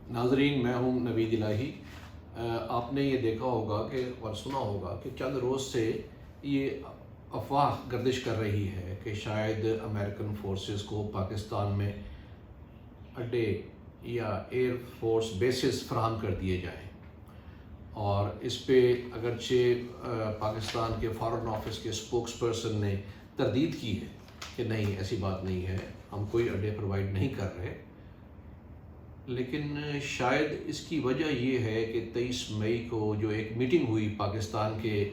ناظرین، میں ہوں نوید الہی۔ آپ نے یہ دیکھا ہوگا کہ اور سنا ہوگا کہ چند روز سے یہ افواہ گردش کر رہی ہے کہ شاید امریکن فورسز کو پاکستان میں اڈے یا ایئر فورس بیسز فراہم کر دیے جائیں، اور اس پہ اگرچہ پاکستان کے فارن آفس کے اسپوکس پرسن نے تردید کی ہے کہ نہیں، ایسی بات نہیں ہے، ہم کوئی اڈے پرووائڈ نہیں کر رہے، لیکن شاید اس کی وجہ یہ ہے کہ 23 مئی کو جو ایک میٹنگ ہوئی پاکستان کے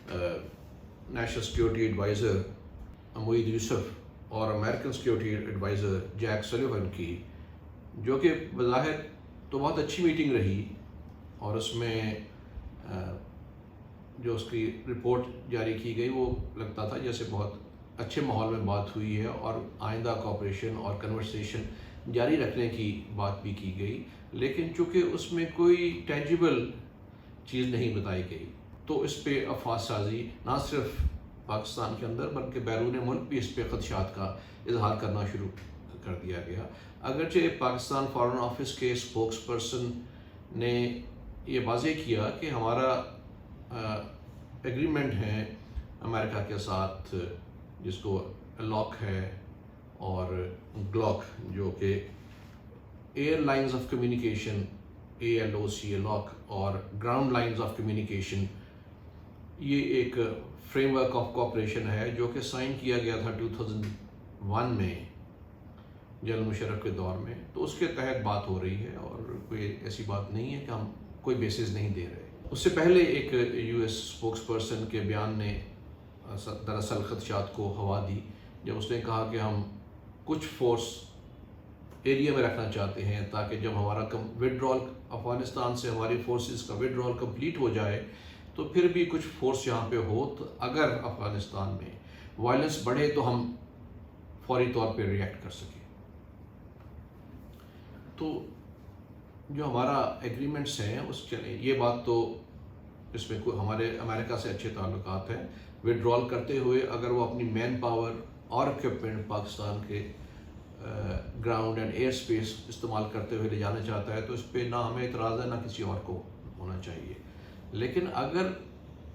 national security advisor Moeed Yusuf اور American security advisor Jake Sullivan کی، جو کہ بظاہر تو بہت اچھی میٹنگ رہی، اور اس میں جو اس کی رپورٹ جاری کی گئی وہ لگتا تھا جیسے بہت اچھے ماحول میں بات ہوئی ہے، اور آئندہ کوآپریشن اور کنورسیشن جاری رکھنے کی بات بھی کی گئی، لیکن چونکہ اس میں کوئی ٹینجیبل چیز نہیں بتائی گئی تو اس پہ افواہ سازی نہ صرف پاکستان کے اندر بلکہ بیرون ملک بھی اس پہ خدشات کا اظہار کرنا شروع کر دیا گیا۔ اگرچہ پاکستان فارن آفس کے اسپوکس پرسن نے یہ واضح کیا کہ ہمارا ایگریمنٹ ہے امریکہ کے ساتھ، جس کو لاک ہے اور گلاک، جو کہ air lines of communication ALOC لاک اور گراؤنڈ لائنز آف کمیونیکیشن، یہ ایک فریم ورک آف کوآپریشن ہے جو کہ سائن کیا گیا تھا 2001 میں جنرل مشرف کے دور میں، تو اس کے تحت بات ہو رہی ہے، اور کوئی ایسی بات نہیں ہے کہ ہم کوئی بیسز نہیں دے رہے۔ اس سے پہلے ایک US اسپوکس پرسن کے بیان نے دراصل خدشات کو ہوا دی، جب اس نے کہا کہ ہم کچھ فورس ایریا میں رکھنا چاہتے ہیں تاکہ جب ہمارا وڈرال افغانستان سے ہماری فورسز کا وڈرال کمپلیٹ ہو جائے تو پھر بھی کچھ فورس یہاں پہ ہو، تو اگر افغانستان میں وائلنس بڑھے تو ہم فوری طور پہ ریئیکٹ کر سکیں۔ تو جو ہمارا ایگریمنٹس ہیں اس کے یہ بات تو اس میں کوئی ہمارے امریکہ سے اچھے تعلقات ہیں، وڈرال کرتے ہوئے اگر وہ اپنی مین پاور اور اکوپمنٹ پاکستان کے گراؤنڈ اینڈ ایئر اسپیس استعمال کرتے ہوئے لے جانا چاہتا ہے تو اس پہ نہ ہمیں اعتراض ہے نہ کسی اور کو ہونا چاہیے، لیکن اگر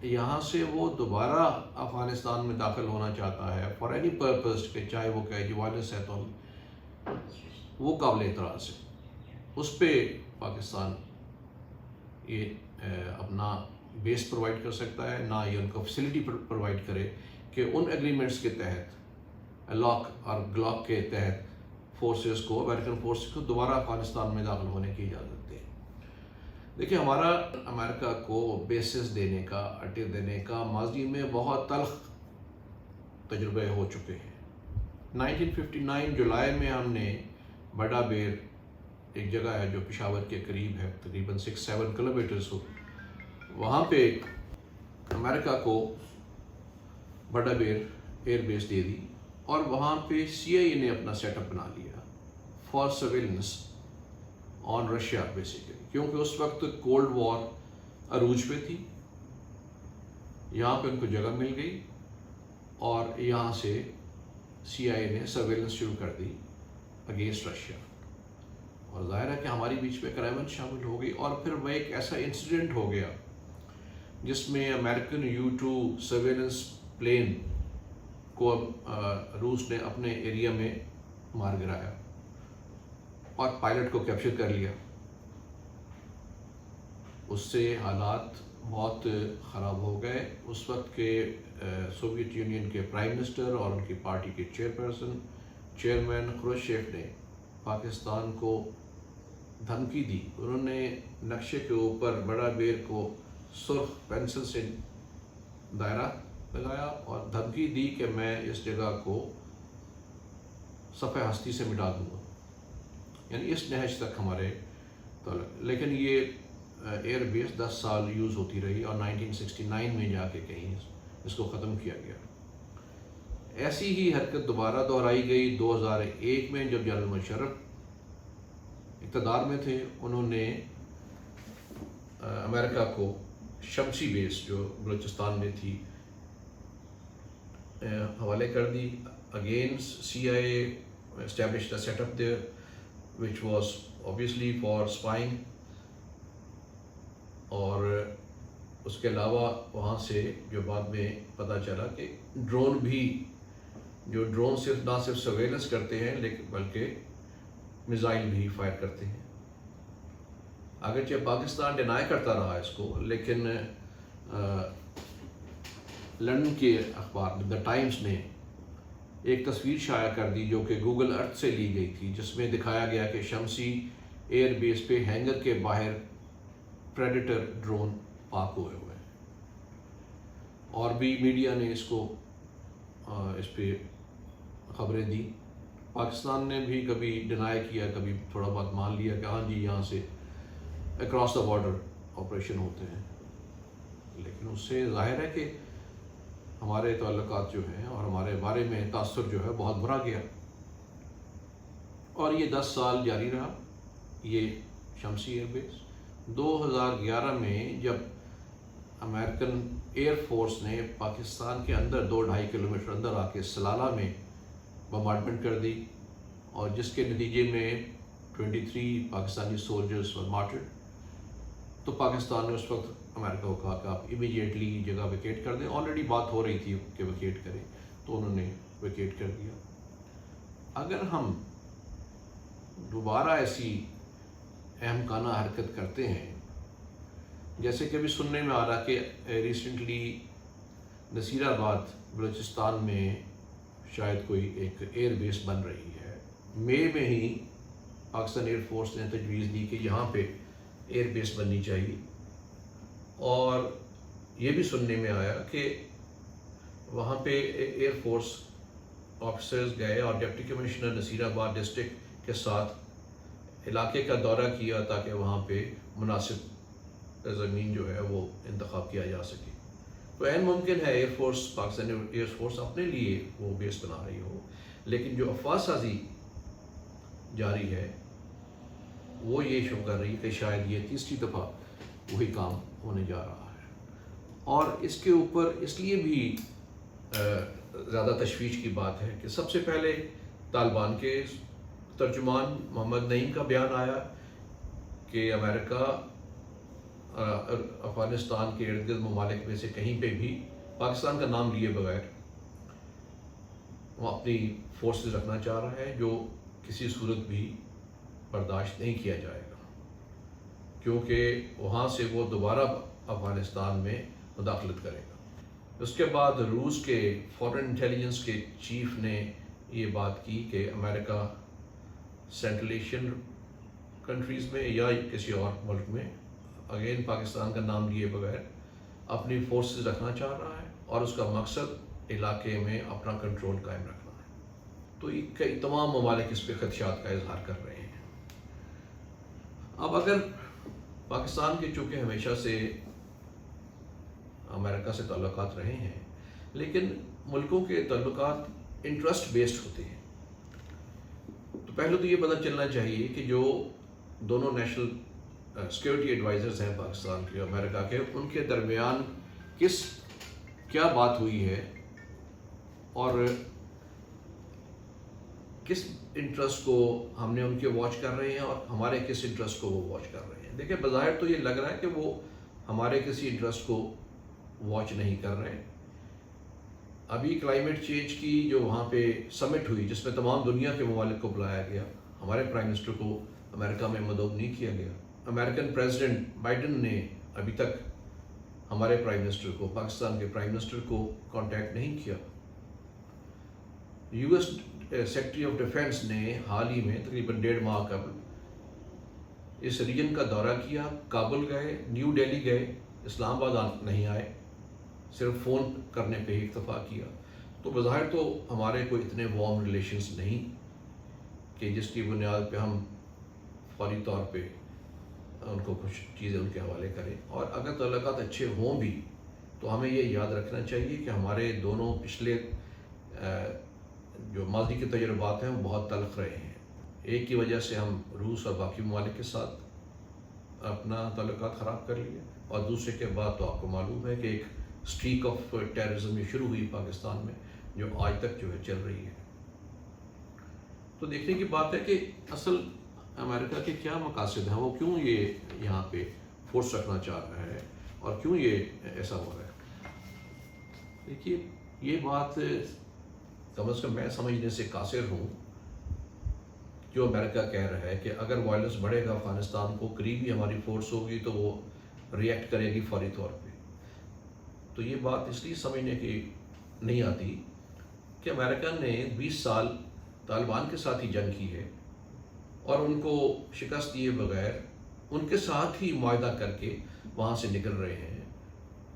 یہاں سے وہ دوبارہ افغانستان میں داخل ہونا چاہتا ہے فار اینی پرپز، کہ چاہے وہ کہے وائلنس ہے، تو وہ قابل اعتراض ہے، اس پہ پاکستان یہ اپنا بیس پرووائڈ کر سکتا ہے، نہ یہ ان کو فیسلٹی پرووائڈ کرے کہ ان ایگریمنٹس کے تحت لاک اور گلاک کے تحت فورسز کو، امریکن فورسز کو دوبارہ افغانستان میں داخل ہونے کی اجازت دے۔ دیکھیں، ہمارا امریکہ کو بیسز دینے کا، اڈے دینے کا ماضی میں بہت تلخ تجربے ہو چکے ہیں۔ 1959 جولائی میں ہم نے بڑا بیر، ایک جگہ ہے جو پشاور کے قریب ہے، تقریباً 6-7 کلومیٹرز ہو، وہاں پہ امریکہ کو بڑا بیر ایئر بیس دے دی، اور وہاں پہ CIA نے اپنا سیٹ اپ بنا لیا for surveillance on Russia basically, کیونکہ اس وقت کولڈ وار عروج پہ تھی، یہاں پہ ان کو جگہ مل گئی اور یہاں سے CIA نے سرویلنس شروع کر دی اگینسٹ رشیا، اور ظاہر ہے کہ ہماری بیچ میں کرائمن شامل ہو گئی، اور پھر وہ ایک ایسا انسیڈنٹ ہو گیا جس میں امریکن U-2 سرویلنس پلین کو روس نے اپنے ایریا میں مار گرایا اور پائلٹ کو کیپچر کر لیا۔ اس سے حالات بہت خراب ہو گئے۔ اس وقت کے سوویت یونین کے پرائم منسٹر اور ان کی پارٹی کے چیئرمین خروشچیف نے پاکستان کو دھمکی دی، انہوں نے نقشے کے اوپر بڑا بیر کو سرخ پینسل سے دائرہ لگایا اور دھمکی دی کہ میں اس جگہ کو صفحہ ہستی سے مٹا دوں گا، یعنی اس نہج تک ہمارے تعلق۔ لیکن یہ ایئر بیس 10 سال یوز ہوتی رہی، اور 1969 میں جا کے کہیں اس کو ختم کیا گیا۔ ایسی ہی حرکت دوبارہ دہرائی گئی 2001 میں، جب جنرل مشرف اقتدار میں تھے، انہوں نے امریکہ کو شمسی بیس جو بلوچستان میں تھی حوالے کر دی۔ Against CIA established a set up there which was obviously for spying, اور اس کے علاوہ وہاں سے جو بعد میں پتہ چلا کہ ڈرون بھی، جو ڈرون صرف نہ صرف سرویلنس کرتے ہیں لیکن بلکہ میزائل بھی فائر کرتے ہیں. اگرچہ پاکستان ڈینائی کرتا رہا اس کو، لیکن لندن کے اخبار دا ٹائمز نے ایک تصویر شائع کر دی جو کہ گوگل ارتھ سے لی گئی تھی، جس میں دکھایا گیا کہ شمسی ایئر بیس پہ ہینگر کے باہر پریڈیٹر ڈرون پارک ہوئے ہیں. اور بھی میڈیا نے اس کو اس پہ خبریں دی. پاکستان نے بھی کبھی ڈینائی کیا، کبھی تھوڑا بہت مان لیا کہ ہاں جی یہاں سے اکراس دا بارڈر آپریشن ہوتے ہیں، لیکن اس سے ظاہر ہے کہ ہمارے تعلقات جو ہیں اور ہمارے بارے میں تاثر جو ہے بہت برا گیا. اور یہ 10 سال جاری رہا یہ شمسی ایئر بیس. 2011 میں جب امریکن ایئر فورس نے پاکستان کے اندر 2-2.5 کلومیٹر اندر آ کے سلالہ میں بمبارڈمنٹ کر دی، اور جس کے نتیجے میں 23 پاکستانی سولجرز ور مارٹرڈ، تو پاکستان نے اس وقت امریکہ کو کہا کہ آپ امیڈیٹلی جگہ ویکیٹ کر دیں. آلریڈی بات ہو رہی تھی کہ ویکیٹ کریں، تو انہوں نے ویکیٹ کر دیا. اگر ہم دوبارہ ایسی اہم کانہ حرکت کرتے ہیں، جیسے کہ ابھی سننے میں آ رہا کہ ریسنٹلی نصیر آباد بلوچستان میں شاید کوئی ایک ایئر بیس بن رہی ہے. مئی میں ہی پاکستان ایئر فورس نے تجویز دی کہ یہاں پہ ایئر بیس بننی چاہیے، اور یہ بھی سننے میں آیا کہ وہاں پہ ایئر فورس آفیسرز گئے اور ڈپٹی کمشنر نصیر آباد ڈسٹرکٹ کے ساتھ علاقے کا دورہ کیا تاکہ وہاں پہ مناسب زمین جو ہے وہ انتخاب کیا جا سکے. تو عین ممکن ہے air force, Pakistani air force اپنے لیے وہ بیس بنا رہی ہو، لیکن جو افواہ سازی جاری ہے وہ یہ شو کر رہی ہے کہ شاید یہ 3ری دفعہ وہی کام ہونے جا رہا ہے. اور اس کے اوپر اس لیے بھی زیادہ تشویش کی بات ہے کہ سب سے پہلے طالبان کے ترجمان محمد نعیم کا بیان آیا کہ امریکہ افغانستان کے ارد گرد ممالک میں سے کہیں پہ بھی پاکستان کا نام لیے بغیر وہ اپنی فورسز رکھنا چاہ رہا ہے، جو کسی صورت بھی برداشت نہیں کیا جائے گا، کیونکہ وہاں سے وہ دوبارہ افغانستان میں مداخلت کرے گا. اس کے بعد روس کے فارن انٹیلیجنس کے چیف نے یہ بات کی کہ امریکہ سینٹرل ایشین کنٹریز میں یا کسی اور ملک میں اگین پاکستان کا نام لیے بغیر اپنی فورسز رکھنا چاہ رہا ہے، اور اس کا مقصد علاقے میں اپنا کنٹرول قائم رکھنا ہے. تو کئی تمام ممالک اس پہ خدشات کا اظہار کر رہے ہیں. اب اگر پاکستان کے چونکہ ہمیشہ سے امریکہ سے تعلقات رہے ہیں، لیکن ملکوں کے تعلقات انٹرسٹ بیسڈ ہوتے ہیں، تو پہلے تو یہ پتہ چلنا چاہیے کہ جو دونوں نیشنل سیکورٹی ایڈوائزرز ہیں پاکستان کے امریکہ کے، ان کے درمیان کیا بات ہوئی ہے اور کس انٹرسٹ کو ہم نے ان کے واچ کر رہے ہیں اور ہمارے کس انٹرسٹ کو وہ واچ کر رہے ہیں. دیکھیں بظاہر تو یہ لگ رہا ہے کہ وہ ہمارے کسی انٹرسٹ کو واچ نہیں کر رہے ہیں. ابھی کلائمیٹ چینج کی جو وہاں پہ سمٹ ہوئی جس میں تمام دنیا کے ممالک کو بلایا گیا، ہمارے پرائم منسٹر کو امریکہ میں مدعو نہیں کیا گیا. امریکن پریزیڈنٹ بائیڈن نے ابھی تک ہمارے پرائم منسٹر کو، پاکستان کے پرائم منسٹر کو کانٹیکٹ نہیں کیا. U S secretary of defence نے حال ہی میں تقریباً 1.5 ماہ قبل اس ریجن کا دورہ کیا، کابل گئے، نیو دہلی گئے، اسلام آباد نہیں آئے، صرف فون کرنے پہ ہی اکتفا کیا. تو بظاہر تو ہمارے کوئی اتنے وارم ریلیشنز نہیں کہ جس کی بنیاد پہ ہم فوری طور پہ ان کو کچھ چیزیں ان کے حوالے کریں. اور اگر تعلقات اچھے ہوں بھی تو ہمیں یہ یاد رکھنا چاہیے کہ ہمارے دونوں پچھلے جو ماضی کے تجربات ہیں وہ بہت تلخ رہے ہیں. ایک کی وجہ سے ہم روس اور باقی ممالک کے ساتھ اپنا تعلقات خراب کر لیے، اور دوسرے کے بعد تو آپ کو معلوم ہے کہ ایک اسٹریک آف ٹیررزم یہ شروع ہوئی پاکستان میں جو آج تک جو ہے چل رہی ہے. تو دیکھنے کی بات ہے کہ اصل امریکہ کے کیا مقاصد ہیں, وہ کیوں یہ یہاں پہ فورس رکھنا چاہ رہا ہے اور کیوں یہ ایسا ہو رہا ہے. دیکھیے یہ بات کم از کم میں سمجھنے سے قاصر ہوں. جو امریکہ کہہ رہا ہے کہ اگر وائلنس بڑھے گا افغانستان کو قریب ہی ہماری فورس ہوگی تو وہ ریئیکٹ کرے گی فوری طور پہ. تو یہ بات اس لیے سمجھنے کی نہیں آتی کہ امریکہ نے 20 سال طالبان کے ساتھ ہی جنگ کی ہے اور ان کو شکست دیے بغیر ان کے ساتھ ہی معاہدہ کر کے وہاں سے نکل رہے ہیں.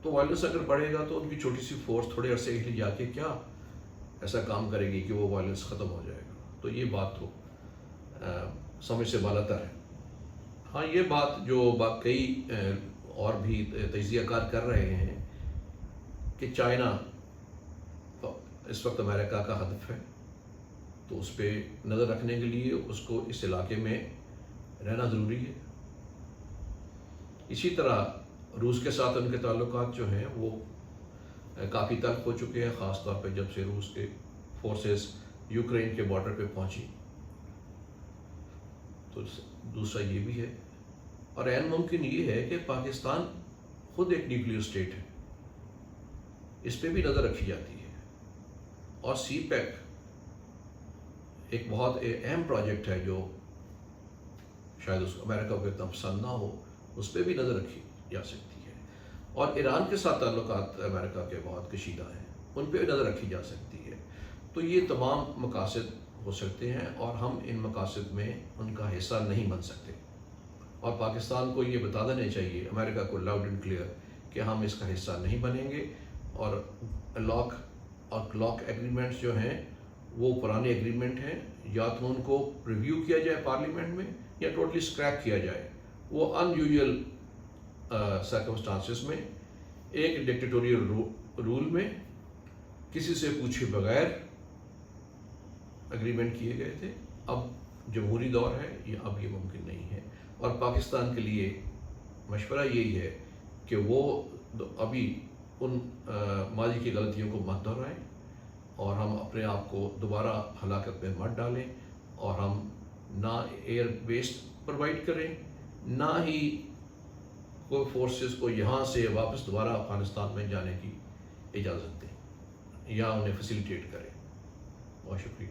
تو وائلنس اگر بڑھے گا تو ان کی چھوٹی سی فورس تھوڑے عرصے کے لیے جا کے کیا ایسا کام کرے گی کہ وہ وائلنس ختم ہو جائے گا. تو یہ بات تو سمجھ سے بالاتر ہے. ہاں یہ بات جو باقی اور بھی تجزیہ کار کر رہے ہیں کہ چائنا اس وقت امریکہ کا ہدف ہے, تو اس پہ نظر رکھنے کے لیے اس کو اس علاقے میں رہنا ضروری ہے. اسی طرح روس کے ساتھ ان کے تعلقات جو ہیں وہ کافی تلخ ہو چکے ہیں, خاص طور پہ جب سے روس کے فورسز یوکرین کے بارڈر پہ پہنچی. تو دوسرا یہ بھی ہے, اور عین ممکن یہ ہے کہ پاکستان خود ایک نیوکلیئر اسٹیٹ ہے, اس پہ بھی نظر رکھی جاتی ہے. اور سی پیک ایک بہت اہم پروجیکٹ ہے جو شاید اس امریکہ کو اتنا پسند نہ ہو, اس پہ بھی نظر رکھی جا سکتی ہے. اور ایران کے ساتھ تعلقات امریکہ کے بہت کشیدہ ہیں, ان پہ بھی نظر رکھی جا سکتی ہے. تو یہ تمام مقاصد ہو سکتے ہیں اور ہم ان مقاصد میں ان کا حصہ نہیں بن سکتے. اور پاکستان کو یہ بتا دینا چاہیے امریکہ کو لاؤڈ اینڈ کلیئر کہ ہم اس کا حصہ نہیں بنیں گے. اور لاک ایگریمنٹس جو ہیں وہ پرانے ایگریمنٹ ہیں, یا تو ان کو ریویو کیا جائے پارلیمنٹ میں یا ٹوٹلی اسکریپ کیا جائے. وہ ان یوزول سرکمسٹانسز میں ایک ڈکٹیٹوریل رول میں کسی سے پوچھے بغیر اگریمنٹ کیے گئے تھے. اب جمہوری دور ہے, اب یہ ممکن نہیں ہے. اور پاکستان کے لیے مشورہ یہی ہے کہ وہ ابھی ان ماضی کی غلطیوں کو مت دہرائیں اور ہم اپنے آپ کو دوبارہ ہلاکت میں مت ڈالیں, اور ہم نہ ایئر بیس پرووائڈ کریں نہ ہی کوئی فورسز کو یہاں سے واپس دوبارہ افغانستان میں جانے کی اجازت دیں یا انہیں فیسیلیٹیٹ کریں. بہت شکریہ.